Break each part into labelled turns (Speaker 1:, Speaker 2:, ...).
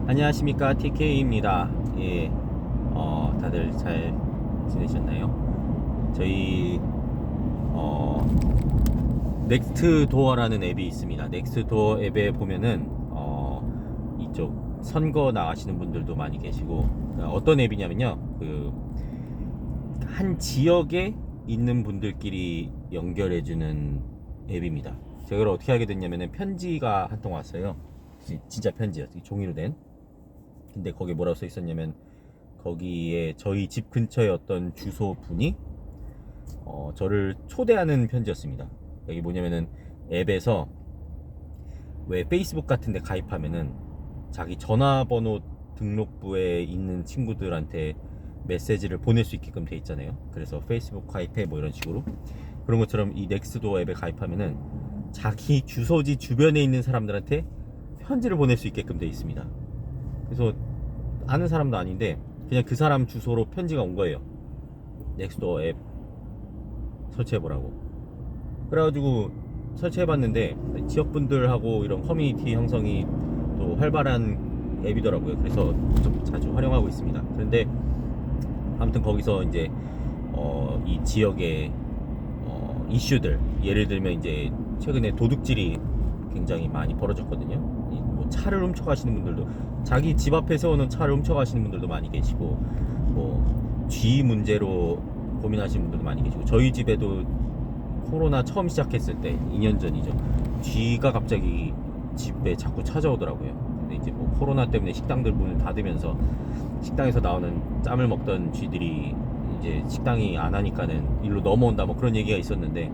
Speaker 1: 안녕하십니까, TK입니다. 예, 다들 잘 지내셨나요? 저희 넥스트도어라는 앱이 있습니다. 넥스트도어 앱에 보면은 이쪽 선거 나가시는 분들도 많이 계시고, 어떤 앱이냐면요, 한 지역에 있는 분들끼리 연결해주는 앱입니다. 제가 이걸 어떻게 하게 됐냐면은 편지가 한 통 왔어요. 진짜 편지였어요. 종이로 된. 근데 거기에 뭐라고 써 있었냐면, 거기에 저희 집 근처에 어떤 주소 분이 저를 초대하는 편지였습니다. 여기 뭐냐면은, 앱에서 왜 페이스북 같은 데 가입하면은 자기 전화번호 등록부에 있는 친구들한테 메시지를 보낼 수 있게끔 돼 있잖아요. 그래서 페이스북 가입해 뭐 이런 식으로, 그런 것처럼 이 넥스트도어 앱에 가입하면은 자기 주소지 주변에 있는 사람들한테 편지를 보낼 수 있게끔 돼 있습니다. 그래서 아는 사람도 아닌데 그냥 그 사람 주소로 편지가 온 거예요. 넥스트도어 앱 설치해보라고. 그래가지고 설치해봤는데 지역분들하고 이런 커뮤니티 형성이 또 활발한 앱이더라고요. 그래서 좀 자주 활용하고 있습니다. 그런데 아무튼 거기서 이제 이 지역의 이슈들, 예를 들면 이제 최근에 도둑질이 굉장히 많이 벌어졌거든요. 뭐 차를 훔쳐가시는 분들도, 자기 집 앞에 세워놓은 차를 훔쳐가시는 분들도 많이 계시고, 뭐 쥐 문제로 고민하시는 분들도 많이 계시고, 저희 집에도 코로나 처음 시작했을 때 2년 전이죠, 쥐가 갑자기 집에 자꾸 찾아오더라고요. 근데 이제 뭐 코로나 때문에 식당들 문을 닫으면서 식당에서 나오는 짬을 먹던 쥐들이 이제 식당이 안 하니까는 일로 넘어온다, 뭐 그런 얘기가 있었는데,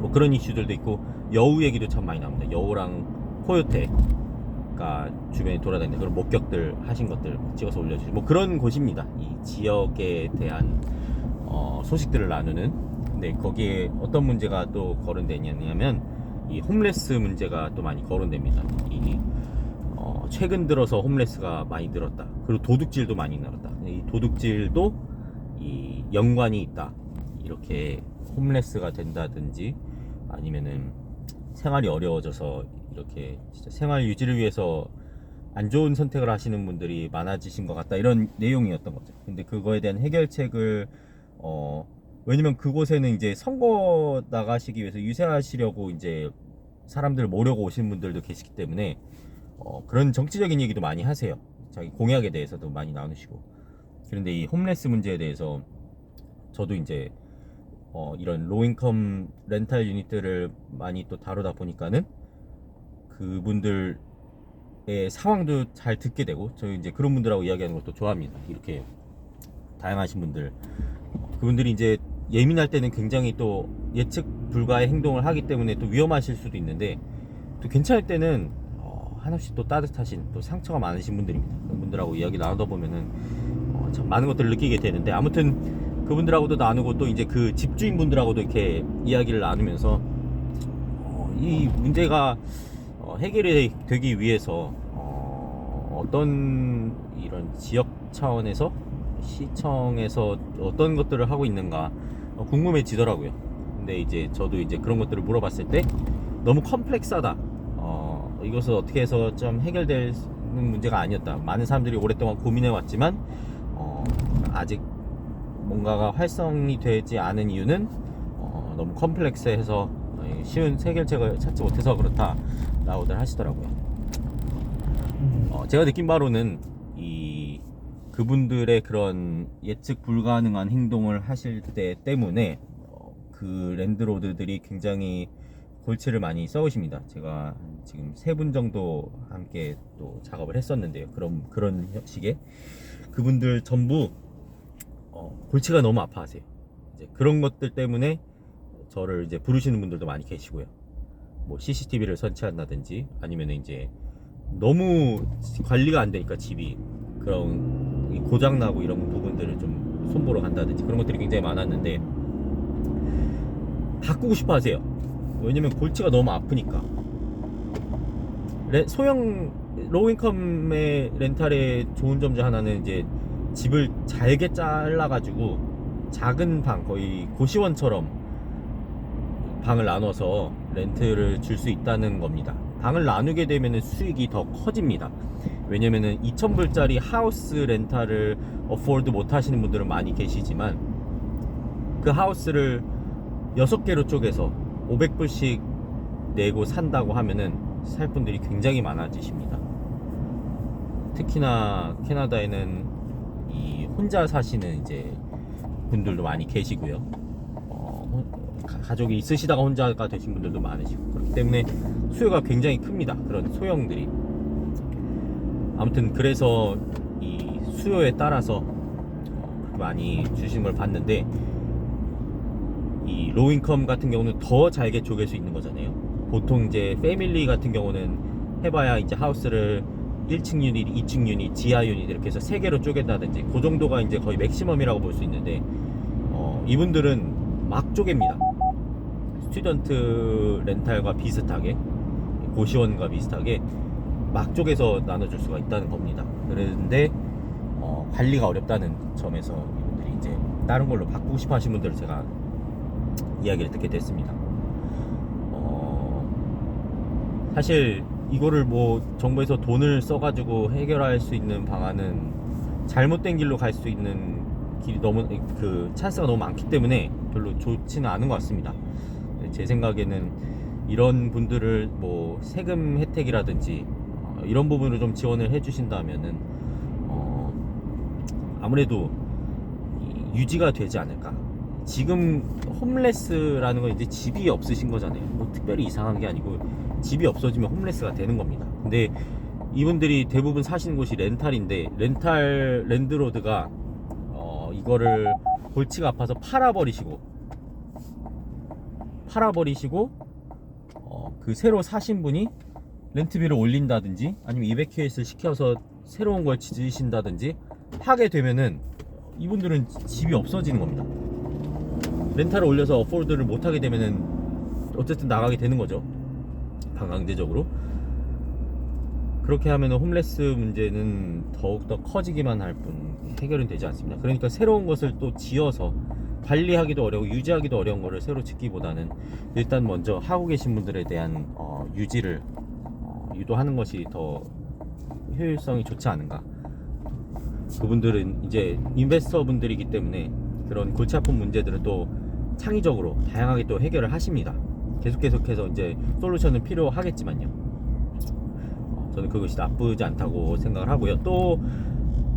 Speaker 1: 뭐 그런 이슈들도 있고, 여우 얘기도 참 많이 나옵니다. 여우랑 코요테가 주변에 돌아다니는 그런 목격들 하신 것들 찍어서 올려주시고, 뭐 그런 곳입니다. 이 지역에 대한 소식들을 나누는. 근데 거기에 어떤 문제가 또 거론되냐면, 이 홈레스 문제가 또 많이 거론됩니다. 최근 들어서 홈레스가 많이 늘었다. 그리고 도둑질도 많이 늘었다. 이 도둑질도 이 연관이 있다. 이렇게 홈레스가 된다든지, 아니면은 생활이 어려워져서 이렇게 진짜 생활 유지를 위해서 안 좋은 선택을 하시는 분들이 많아지신 것 같다, 이런 내용이었던 거죠. 근데 그거에 대한 해결책을 왜냐면 그곳에는 이제 선거 나가시기 위해서 유세하시려고 이제 사람들을 모으려고 오신 분들도 계시기 때문에 그런 정치적인 얘기도 많이 하세요. 자기 공약에 대해서도 많이 나누시고. 그런데 이 홈레스 문제에 대해서 저도 이제 이런 로인컴 렌탈 유닛들을 많이 또 다루다 보니까는 그분들의 상황도 잘 듣게 되고, 저희 이제 그런 분들하고 이야기하는 것도 좋아합니다. 이렇게 다양하신 분들, 그분들이 이제 예민할 때는 굉장히 또 예측 불가의 행동을 하기 때문에 또 위험하실 수도 있는데, 또 괜찮을 때는 한없이 또 따뜻하신, 또 상처가 많으신 분들입니다. 그런 분들하고 이야기 나누다 보면은 참 많은 것들을 느끼게 되는데, 아무튼 그분들하고도 나누고, 또 이제 그 집주인분들하고도 이렇게 이야기를 나누면서 이 문제가 해결이 되기 위해서 어떤 이런 지역 차원에서, 시청에서 어떤 것들을 하고 있는가 궁금해지더라고요. 근데 이제 저도 이제 그런 것들을 물어봤을 때 너무 컴플렉스하다, 이것을 어떻게 해서 좀 해결되는 문제가 아니었다, 많은 사람들이 오랫동안 고민해 왔지만 아직 뭔가가 활성이 되지 않은 이유는 너무 컴플렉스해서 쉬운 해결책을 찾지 못해서 그렇다 라고들 하시더라고요. 제가 느낀 바로는 그분들의 그런 예측 불가능한 행동을 하실 때 때문에 그 랜드로드들이 굉장히 골치를 많이 썩으십니다. 제가 지금 3분 정도 함께 또 작업을 했었는데요. 그런 식의 그분들 전부 골치가 너무 아파하세요. 이제 그런 것들 때문에 저를 이제 부르시는 분들도 많이 계시고요. 뭐 CCTV를 설치한다든지, 아니면 이제 너무 관리가 안 되니까 집이 그런 고장나고 이런 부분들을 좀 손보러 간다든지, 그런 것들이 굉장히 많았는데 바꾸고 싶어 하세요. 왜냐면 골치가 너무 아프니까. 소형 로우인컴의 렌탈의 좋은 점 중 하나는 이제 집을 잘게 잘라가지고 작은 방, 거의 고시원처럼 방을 나눠서 렌트를 줄 수 있다는 겁니다. 방을 나누게 되면 수익이 더 커집니다. 왜냐면은 2,000불짜리 하우스 렌탈을 어포드 못 하시는 분들은 많이 계시지만 그 하우스를 6개로 쪼개서 500불씩 내고 산다고 하면은 살 분들이 굉장히 많아지십니다. 특히나 캐나다에는 이 혼자 사시는 이제 분들도 많이 계시고요. 가족이 있으시다가 혼자가 되신 분들도 많으시고, 그렇기 때문에 수요가 굉장히 큽니다. 그런 소형들이. 아무튼 그래서 이 수요에 따라서 많이 주시는 걸 봤는데, 이 로우인컴 같은 경우는 더 잘게 쪼갤 수 있는 거잖아요. 보통 이제 패밀리 같은 경우는 해봐야 이제 하우스를 1층 유닛, 2층 유닛, 지하 유닛 이렇게 해서 3개로 쪼갠다든지 그 정도가 이제 거의 맥시멈이라고 볼 수 있는데, 이분들은 막 쪼갭니다. 스튜던트 렌탈과 비슷하게, 고시원과 비슷하게 막 쪼개서 나눠줄 수가 있다는 겁니다. 그런데 관리가 어렵다는 점에서 이분들이 이제 다른 걸로 바꾸고 싶어 하신 분들을 제가 이야기를 듣게 됐습니다. 사실 이거를 뭐 정부에서 돈을 써가지고 해결할 수 있는 방안은 잘못된 길로 갈 수 있는 길이 너무, 그 찬스가 너무 많기 때문에 별로 좋지는 않은 것 같습니다. 제 생각에는 이런 분들을 뭐 세금 혜택이라든지 이런 부분으로 좀 지원을 해주신다면은 아무래도 유지가 되지 않을까. 지금 홈레스라는 건 이제 집이 없으신 거잖아요. 뭐 특별히 이상한 게 아니고 집이 없어지면 홈레스가 되는 겁니다. 근데 이분들이 대부분 사시는 곳이 렌탈인데, 렌탈 랜드로드가 이거를 골치가 아파서 팔아버리시고 그 새로 사신 분이 렌트비를 올린다든지 아니면 200QS를 시켜서 새로운 걸 지으신다든지 하게 되면은 이분들은 집이 없어지는 겁니다. 렌탈을 올려서 어포드를 못하게 되면은 어쨌든 나가게 되는 거죠, 반강제적으로. 그렇게 하면 홈레스 문제는 더욱더 커지기만 할 뿐 해결은 되지 않습니다. 그러니까 새로운 것을 또 지어서 관리하기도 어려워 유지하기도 어려운 거를 새로 짓기보다는 일단 먼저 하고 계신 분들에 대한 유지를 유도하는 것이 더 효율성이 좋지 않은가. 그분들은 이제 인베스터 분들이기 때문에 그런 골치 아픈 문제들은 또 창의적으로 다양하게 또 해결을 하십니다. 계속해서 이제 솔루션은 필요하겠지만요. 저는 그것이 나쁘지 않다고 생각을 하고요. 또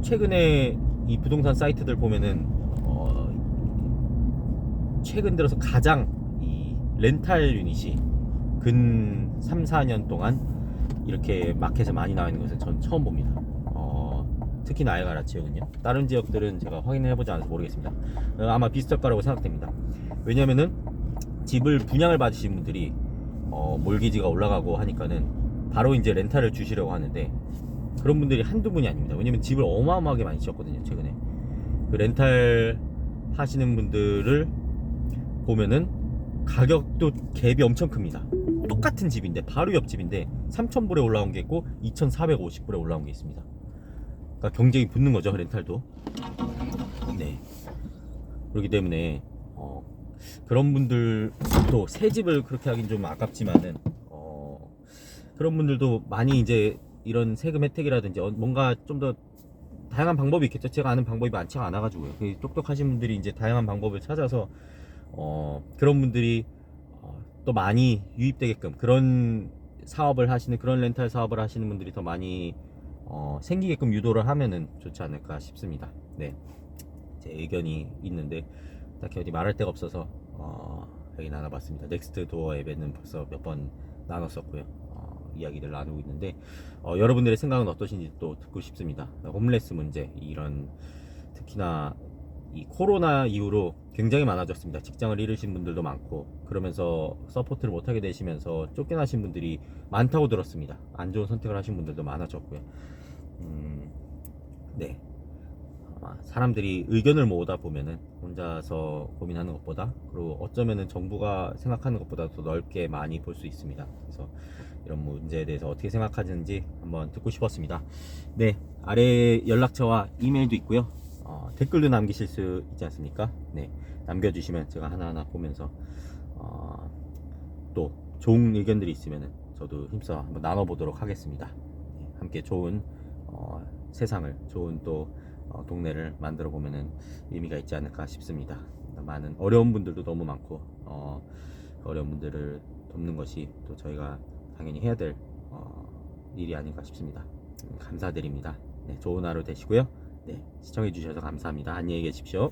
Speaker 1: 최근에 이 부동산 사이트들 보면은 최근 들어서 가장 이 렌탈 유닛이 근 3, 4년 동안 이렇게 마켓에 많이 나와 있는 것을 전 처음 봅니다. 특히 나이아가라 지역은요. 다른 지역들은 제가 확인해보지 않아서 모르겠습니다. 아마 비슷할 거라고 생각됩니다. 왜냐면은 집을 분양을 받으신 분들이 몰기지가 올라가고 하니까는 바로 이제 렌탈을 주시려고 하는데, 그런 분들이 한두 분이 아닙니다. 왜냐면 집을 어마어마하게 많이 지었거든요, 최근에. 그 렌탈 하시는 분들을 보면은 가격도 갭이 엄청 큽니다. 똑같은 집인데, 바로 옆집인데 3,000불에 올라온 게 있고 2,450불에 올라온 게 있습니다. 그러니까 경쟁이 붙는 거죠, 렌탈도. 네. 그렇기 때문에 그런 분들도 새 집을 그렇게 하긴 좀 아깝지만은 그런 분들도 많이 이제 이런 세금 혜택이라든지 뭔가 좀 더 다양한 방법이 있겠죠. 제가 아는 방법이 많지가 않아가지고요. 똑똑하신 분들이 이제 다양한 방법을 찾아서 그런 분들이 또 많이 유입되게끔, 그런 사업을 하시는, 그런 렌탈 사업을 하시는 분들이 더 많이 생기게끔 유도를 하면은 좋지 않을까 싶습니다. 네, 제 의견이 있는데 딱히 어디 말할 데가 없어서 여기 나눠봤습니다. 넥스트 도어 앱에는 벌써 몇 번 나눴었고요. 이야기를 나누고 있는데 여러분들의 생각은 어떠신지 또 듣고 싶습니다. 홈레스 문제, 이런 특히나 이 코로나 이후로 굉장히 많아졌습니다. 직장을 잃으신 분들도 많고, 그러면서 서포트를 못하게 되시면서 쫓겨나신 분들이 많다고 들었습니다. 안 좋은 선택을 하신 분들도 많아졌고요. 네, 아마 사람들이 의견을 모으다 보면은 혼자서 고민하는 것보다, 그리고 어쩌면은 정부가 생각하는 것보다 더 넓게 많이 볼 수 있습니다. 그래서 이런 문제에 대해서 어떻게 생각하는지 한번 듣고 싶었습니다. 네, 아래 연락처와 이메일도 있고요. 댓글도 남기실 수 있지 않습니까? 네, 남겨주시면 제가 하나하나 보면서 또 좋은 의견들이 있으면 저도 힘써 한번 나눠보도록 하겠습니다. 네, 함께 좋은 세상을 좋은 또 동네를 만들어 보면은 의미가 있지 않을까 싶습니다. 많은 어려운 분들도 너무 많고 그 어려운 분들을 돕는 것이 또 저희가 당연히 해야 될 일이 아닌가 싶습니다. 감사드립니다. 네, 좋은 하루 되시고요. 네, 시청해 주셔서 감사합니다. 안녕히 계십시오.